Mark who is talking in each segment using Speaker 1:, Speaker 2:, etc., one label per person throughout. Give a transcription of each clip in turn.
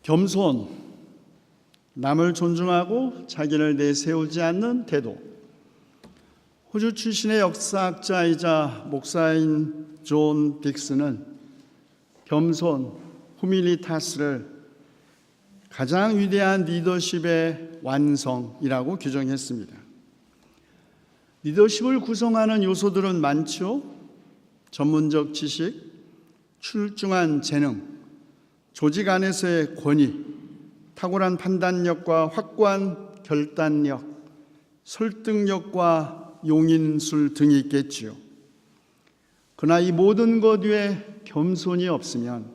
Speaker 1: 겸손, 남을 존중하고 자기를 내세우지 않는 태도. 호주 출신의 역사학자이자 목사인 존 딕슨은 겸손, 후밀리타스를 가장 위대한 리더십의 완성이라고 규정했습니다. 리더십을 구성하는 요소들은 많죠. 전문적 지식, 출중한 재능, 조직 안에서의 권위, 탁월한 판단력과 확고한 결단력, 설득력과 용인술 등이 있겠지요. 그러나 이 모든 것 위에 겸손이 없으면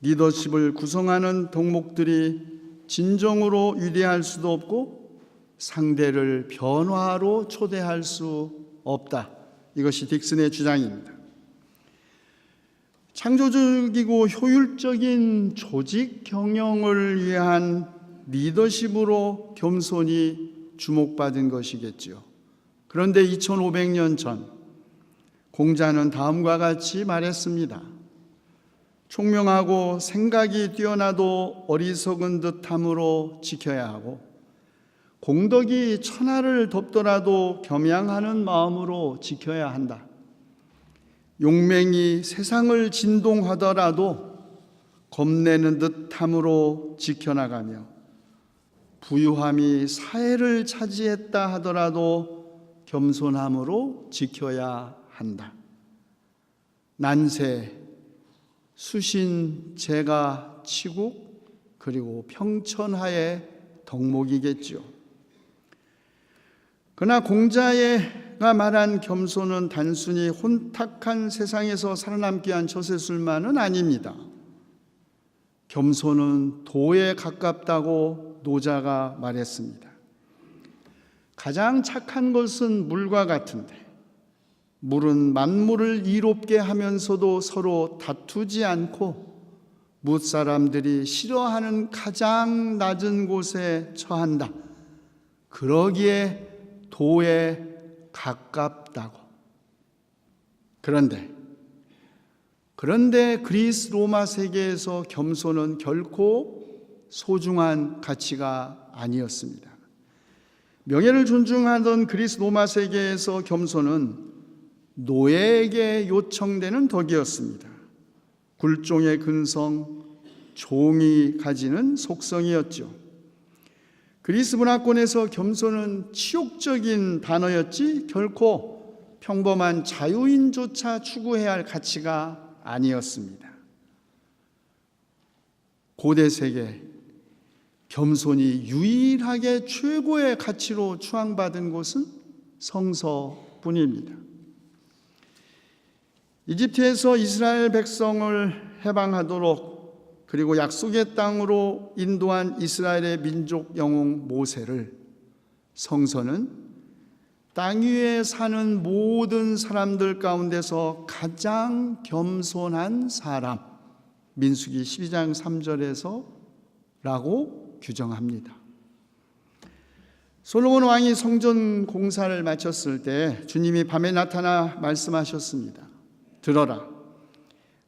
Speaker 1: 리더십을 구성하는 덕목들이 진정으로 위대할 수도 없고 상대를 변화로 초대할 수 없다. 이것이 딕슨의 주장입니다. 창조적이고 효율적인 조직 경영을 위한 리더십으로 겸손이 주목받은 것이겠지요. 그런데 2500년 전 공자는 다음과 같이 말했습니다. 총명하고 생각이 뛰어나도 어리석은 듯함으로 지켜야 하고 공덕이 천하를 덮더라도 겸양하는 마음으로 지켜야 한다. 용맹이 세상을 진동하더라도 겁내는 듯함으로 지켜나가며 부유함이 사회를 차지했다 하더라도 겸손함으로 지켜야 한다. 난세, 수신, 제가, 치국, 그리고 평천하의 덕목이겠죠. 그러나 공자가 말한 겸손은 단순히 혼탁한 세상에서 살아남기 위한 처세술만은 아닙니다. 겸손은 도에 가깝다고 노자가 말했습니다. 가장 착한 것은 물과 같은데 물은 만물을 이롭게 하면서도 서로 다투지 않고 무사람들이 싫어하는 가장 낮은 곳에 처한다. 그러기에 도에 가깝다고. 그런데 그리스 로마 세계에서 겸손은 결코 소중한 가치가 아니었습니다. 명예를 존중하던 그리스 로마 세계에서 겸손은 노예에게 요청되는 덕이었습니다. 굴종의 근성, 종이 가지는 속성이었죠. 그리스 문화권에서 겸손은 치욕적인 단어였지 결코 평범한 자유인조차 추구해야 할 가치가 아니었습니다. 고대 세계 겸손이 유일하게 최고의 가치로 추앙받은 곳은 성서뿐입니다. 이집트에서 이스라엘 백성을 해방하도록 그리고 약속의 땅으로 인도한 이스라엘의 민족 영웅 모세를 성서는 땅 위에 사는 모든 사람들 가운데서 가장 겸손한 사람, 민수기 12장 3절에서 라고 규정합니다. 솔로몬 왕이 성전 공사를 마쳤을 때 주님이 밤에 나타나 말씀하셨습니다. 들어라.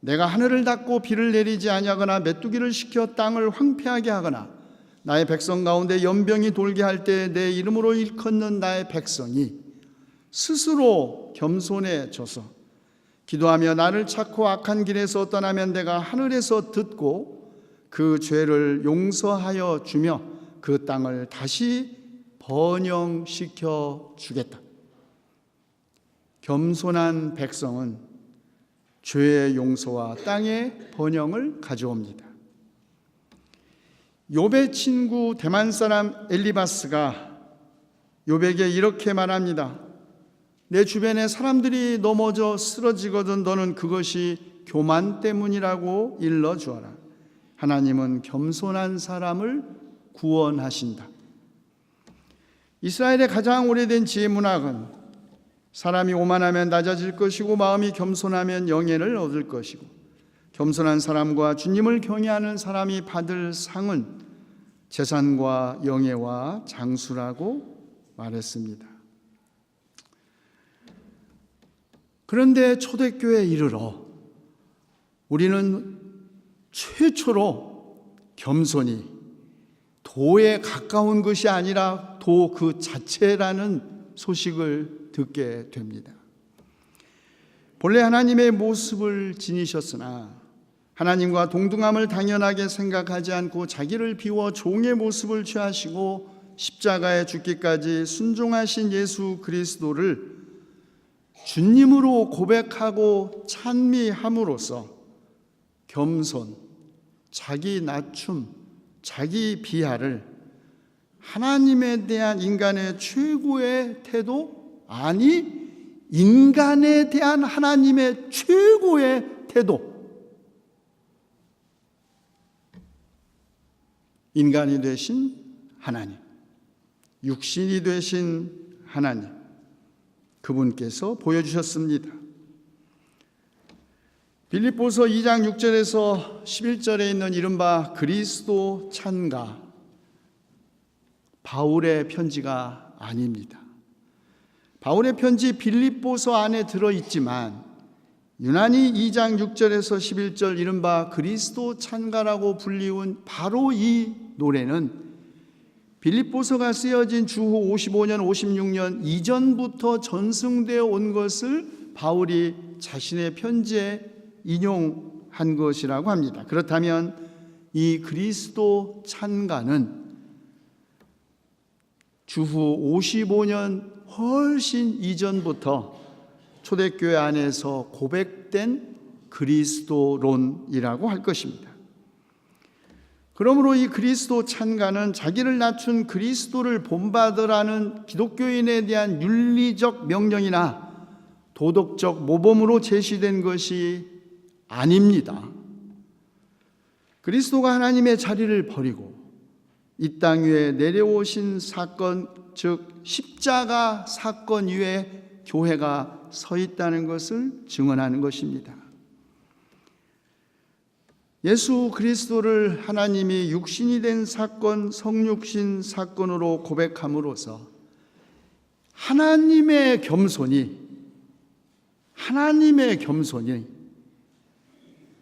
Speaker 1: 내가 하늘을 닫고 비를 내리지 아니하거나 메뚜기를 시켜 땅을 황폐하게 하거나 나의 백성 가운데 연병이 돌게 할 때 내 이름으로 일컫는 나의 백성이 스스로 겸손해져서 기도하며 나를 찾고 악한 길에서 떠나면 내가 하늘에서 듣고 그 죄를 용서하여 주며 그 땅을 다시 번영시켜 주겠다. 겸손한 백성은 죄의 용서와 땅의 번영을 가져옵니다. 욥의 친구 대만 사람 엘리바스가 욥에게 이렇게 말합니다. 내 주변에 사람들이 넘어져 쓰러지거든 너는 그것이 교만 때문이라고 일러주어라. 하나님은 겸손한 사람을 구원하신다. 이스라엘의 가장 오래된 지혜 문학은 사람이 오만하면 낮아질 것이고 마음이 겸손하면 영예를 얻을 것이고 겸손한 사람과 주님을 경외하는 사람이 받을 상은 재산과 영예와 장수라고 말했습니다. 그런데 초대교회에 이르러 우리는 최초로 겸손이 도에 가까운 것이 아니라 도 그 자체라는 소식을 듣게 됩니다. 본래 하나님의 모습을 지니셨으나 하나님과 동등함을 당연하게 생각하지 않고 자기를 비워 종의 모습을 취하시고 십자가에 죽기까지 순종하신 예수 그리스도를 주님으로 고백하고 찬미함으로써 겸손, 자기 낮춤, 자기 비하를 하나님에 대한 인간의 최고의 태도, 아니 인간에 대한 하나님의 최고의 태도, 인간이 되신 하나님, 육신이 되신 하나님, 그분께서 보여주셨습니다. 빌립보서 2장 6절에서 11절에 있는 이른바 그리스도 찬가, 바울의 편지가 아닙니다. 바울의 편지 빌립보서 안에 들어있지만 유난히 2장 6절에서 11절 이른바 그리스도 찬가라고 불리운 바로 이 노래는 빌립보서가 쓰여진 주후 55년, 56년 이전부터 전승되어 온 것을 바울이 자신의 편지에 인용한 것이라고 합니다. 그렇다면 이 그리스도 찬가는 주후 55년 훨씬 이전부터 초대교회 안에서 고백된 그리스도론이라고 할 것입니다. 그러므로 이 그리스도 찬가는 자기를 낮춘 그리스도를 본받으라는 기독교인에 대한 윤리적 명령이나 도덕적 모범으로 제시된 것이 아닙니다. 그리스도가 하나님의 자리를 버리고 이 땅 위에 내려오신 사건, 즉 십자가 사건 위에 교회가 서 있다는 것을 증언하는 것입니다. 예수 그리스도를 하나님이 육신이 된 사건, 성육신 사건으로 고백함으로써 하나님의 겸손이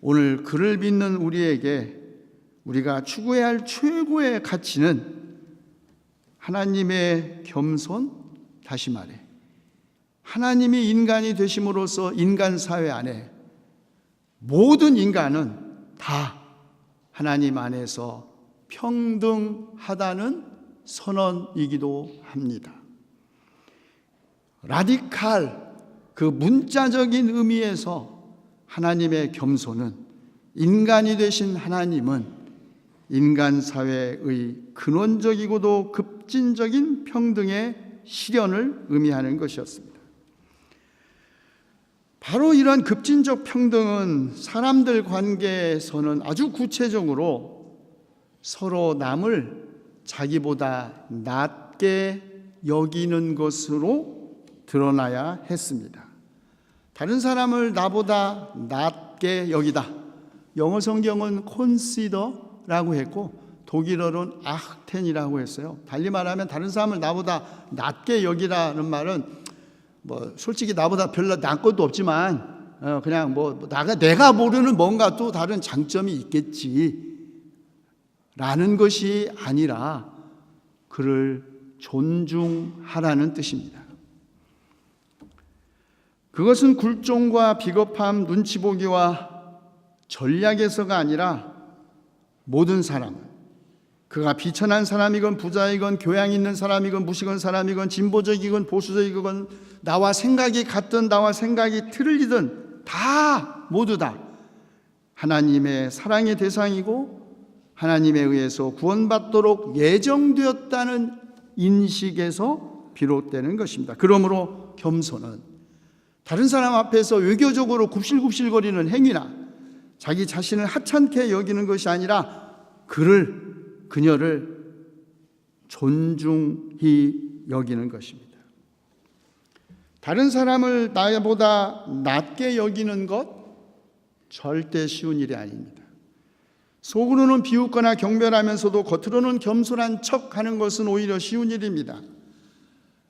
Speaker 1: 오늘 그를 믿는 우리에게 우리가 추구해야 할 최고의 가치는 하나님의 겸손, 다시 말해 하나님이 인간이 되심으로써 인간 사회 안에 모든 인간은 다 하나님 안에서 평등하다는 선언이기도 합니다. 라디칼, 그 문자적인 의미에서 하나님의 겸손은, 인간이 되신 하나님은 인간 사회의 근원적이고도 급진적인 평등의 실현을 의미하는 것이었습니다. 바로 이런 급진적 평등은 사람들 관계에서는 아주 구체적으로 서로 남을 자기보다 낮게 여기는 것으로 드러나야 했습니다. 다른 사람을 나보다 낮게 여기다. 영어 성경은 consider라고 했고 독일어로는 achten이라고 했어요. 달리 말하면 다른 사람을 나보다 낮게 여기라는 말은 솔직히 나보다 별로 난 것도 없지만 그냥 내가 모르는 뭔가 또 다른 장점이 있겠지 라는 것이 아니라 그를 존중하라는 뜻입니다. 그것은 굴종과 비겁함, 눈치 보기와 전략에서가 아니라 모든 사람, 그가 비천한 사람이건 부자이건 교양 있는 사람이건 무식한 사람이건 진보적이건 보수적이건 나와 생각이 같든 나와 생각이 틀리든 다 모두 다 하나님의 사랑의 대상이고 하나님에 의해서 구원받도록 예정되었다는 인식에서 비롯되는 것입니다. 그러므로 겸손은 다른 사람 앞에서 외교적으로 굽실굽실거리는 행위나 자기 자신을 하찮게 여기는 것이 아니라 그녀를 존중히 여기는 것입니다. 다른 사람을 나보다 낮게 여기는 것 절대 쉬운 일이 아닙니다. 속으로는 비웃거나 경멸하면서도 겉으로는 겸손한 척하는 것은 오히려 쉬운 일입니다.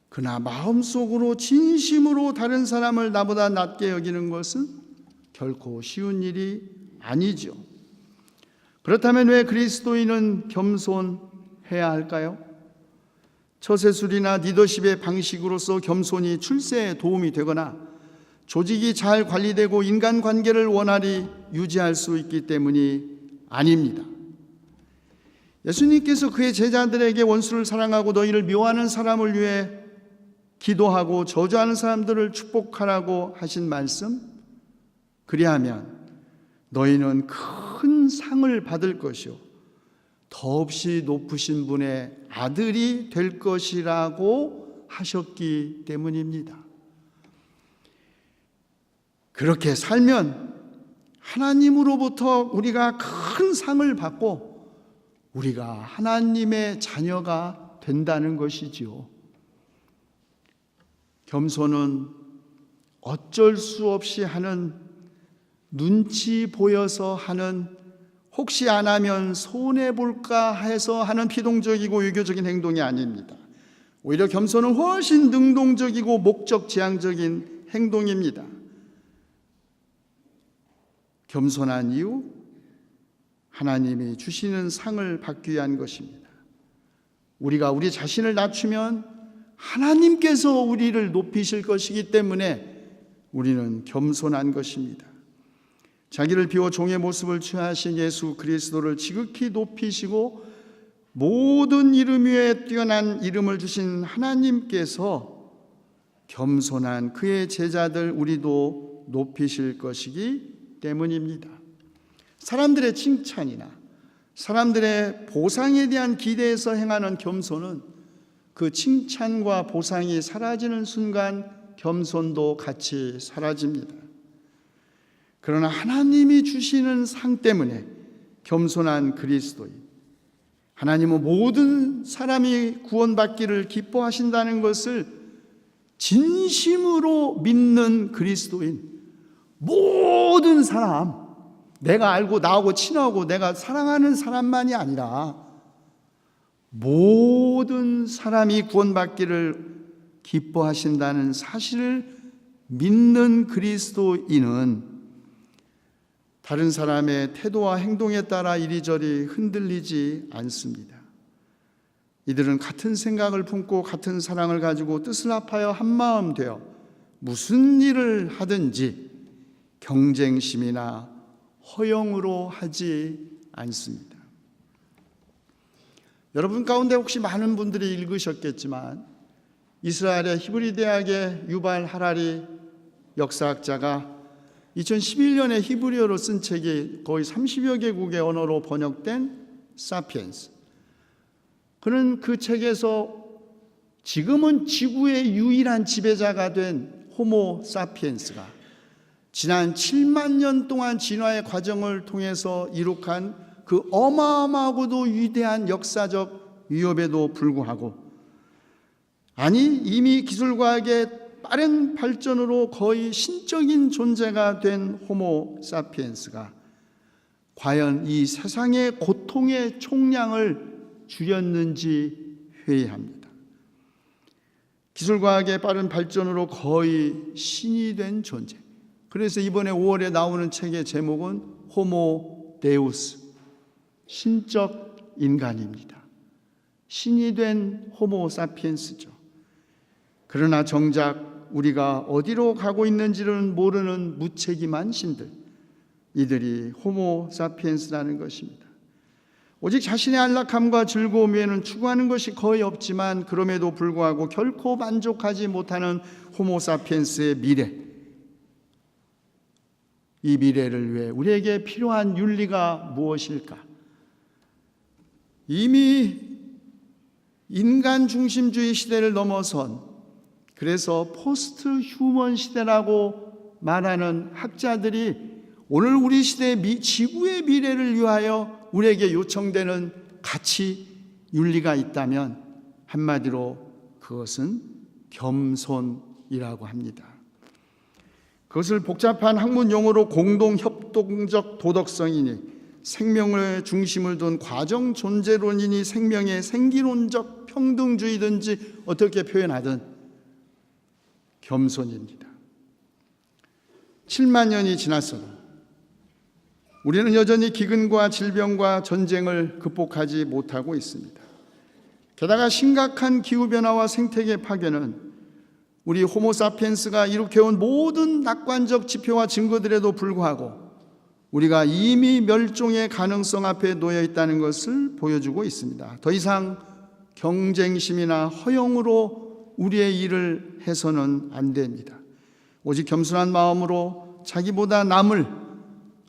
Speaker 1: 그러나 마음속으로 진심으로 다른 사람을 나보다 낮게 여기는 것은 결코 쉬운 일이 아니죠. 그렇다면 왜 그리스도인은 겸손해야 할까요? 처세술이나 리더십의 방식으로서 겸손이 출세에 도움이 되거나 조직이 잘 관리되고 인간관계를 원활히 유지할 수 있기 때문이 아닙니다. 예수님께서 그의 제자들에게 원수를 사랑하고 너희를 미워하는 사람을 위해 기도하고 저주하는 사람들을 축복하라고 하신 말씀, 그리하면 너희는 큰 상을 받을 것이요 더없이 높으신 분의 아들이 될 것이라고 하셨기 때문입니다. 그렇게 살면 하나님으로부터 우리가 큰 상을 받고 우리가 하나님의 자녀가 된다는 것이지요. 겸손은 어쩔 수 없이 하는, 눈치 보여서 하는, 혹시 안 하면 손해볼까 해서 하는 피동적이고 유교적인 행동이 아닙니다. 오히려 겸손은 훨씬 능동적이고 목적 지향적인 행동입니다. 겸손한 이유, 하나님이 주시는 상을 받기 위한 것입니다. 우리가 우리 자신을 낮추면 하나님께서 우리를 높이실 것이기 때문에 우리는 겸손한 것입니다. 자기를 비워 종의 모습을 취하신 예수 그리스도를 지극히 높이시고 모든 이름 위에 뛰어난 이름을 주신 하나님께서 겸손한 그의 제자들 우리도 높이실 것이기 때문입니다. 사람들의 칭찬이나 사람들의 보상에 대한 기대에서 행하는 겸손은 그 칭찬과 보상이 사라지는 순간 겸손도 같이 사라집니다. 그러나 하나님이 주시는 상 때문에 겸손한 그리스도인, 하나님은 모든 사람이 구원받기를 기뻐하신다는 것을 진심으로 믿는 그리스도인, 모든 사람, 내가 알고 나하고 친하고 내가 사랑하는 사람만이 아니라 모든 사람이 구원받기를 기뻐하신다는 사실을 믿는 그리스도인은 다른 사람의 태도와 행동에 따라 이리저리 흔들리지 않습니다. 이들은 같은 생각을 품고 같은 사랑을 가지고 뜻을 합하여 한마음 되어 무슨 일을 하든지 경쟁심이나 허영으로 하지 않습니다. 여러분 가운데 혹시 많은 분들이 읽으셨겠지만 이스라엘의 히브리 대학의 유발 하라리 역사학자가 2011년에 히브리어로 쓴 책이 거의 30여 개국의 언어로 번역된 사피엔스. 그는 그 책에서 지금은 지구의 유일한 지배자가 된 호모 사피엔스가 지난 7만 년 동안 진화의 과정을 통해서 이룩한 그 어마어마하고도 위대한 역사적 위협에도 불구하고, 아니 이미 기술과학의 빠른 발전으로 거의 신적인 존재가 된 호모 사피엔스가 과연 이 세상의 고통의 총량을 줄였는지 회의합니다. 기술과학의 빠른 발전으로 거의 신이 된 존재. 그래서 이번에 5월에 나오는 책의 제목은 호모 데우스, 신적 인간입니다. 신이 된 호모 사피엔스죠. 그러나 정작 우리가 어디로 가고 있는지를 모르는 무책임한 신들, 이들이 호모 사피엔스라는 것입니다. 오직 자신의 안락함과 즐거움 외에는 추구하는 것이 거의 없지만 그럼에도 불구하고 결코 만족하지 못하는 호모 사피엔스의 미래, 이 미래를 위해 우리에게 필요한 윤리가 무엇일까? 이미 인간 중심주의 시대를 넘어선, 그래서 포스트 휴먼 시대라고 말하는 학자들이 오늘 우리 시대의 지구의 미래를 위하여 우리에게 요청되는 가치, 윤리가 있다면 한마디로 그것은 겸손이라고 합니다. 그것을 복잡한 학문 용어로 공동협동적 도덕성이니, 생명의 중심을 둔 과정 존재론이니, 생명의 생기론적 평등주의든지 어떻게 표현하든 겸손입니다. 7만 년이 지났어도 우리는 여전히 기근과 질병과 전쟁을 극복하지 못하고 있습니다. 게다가 심각한 기후변화와 생태계 파괴는 우리 호모사피엔스가 일으켜온 모든 낙관적 지표와 증거들에도 불구하고 우리가 이미 멸종의 가능성 앞에 놓여 있다는 것을 보여주고 있습니다. 더 이상 경쟁심이나 허영으로 우리의 일을 해서는 안 됩니다. 오직 겸손한 마음으로 자기보다 남을,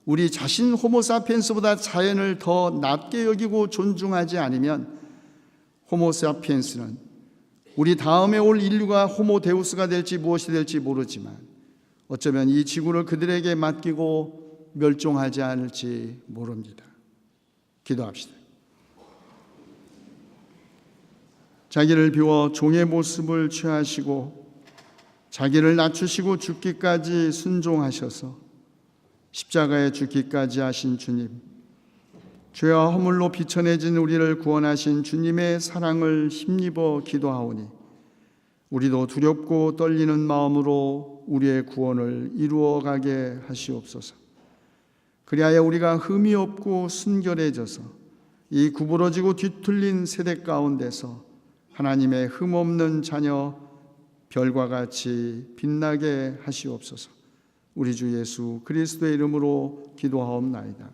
Speaker 1: 우리 자신 호모사피엔스보다 자연을 더 낮게 여기고 존중하지 않으면 호모사피엔스는 우리 다음에 올 인류가 호모데우스가 될지 무엇이 될지 모르지만 어쩌면 이 지구를 그들에게 맡기고 멸종하지 않을지 모릅니다. 기도합시다. 자기를 비워 종의 모습을 취하시고 자기를 낮추시고 죽기까지 순종하셔서 십자가에 죽기까지 하신 주님, 죄와 허물로 비천해진 우리를 구원하신 주님의 사랑을 힘입어 기도하오니 우리도 두렵고 떨리는 마음으로 우리의 구원을 이루어가게 하시옵소서. 그리하여 우리가 흠이 없고 순결해져서 이 구부러지고 뒤틀린 세대 가운데서 하나님의 흠없는 자녀 별과 같이 빛나게 하시옵소서. 우리 주 예수 그리스도의 이름으로 기도하옵나이다.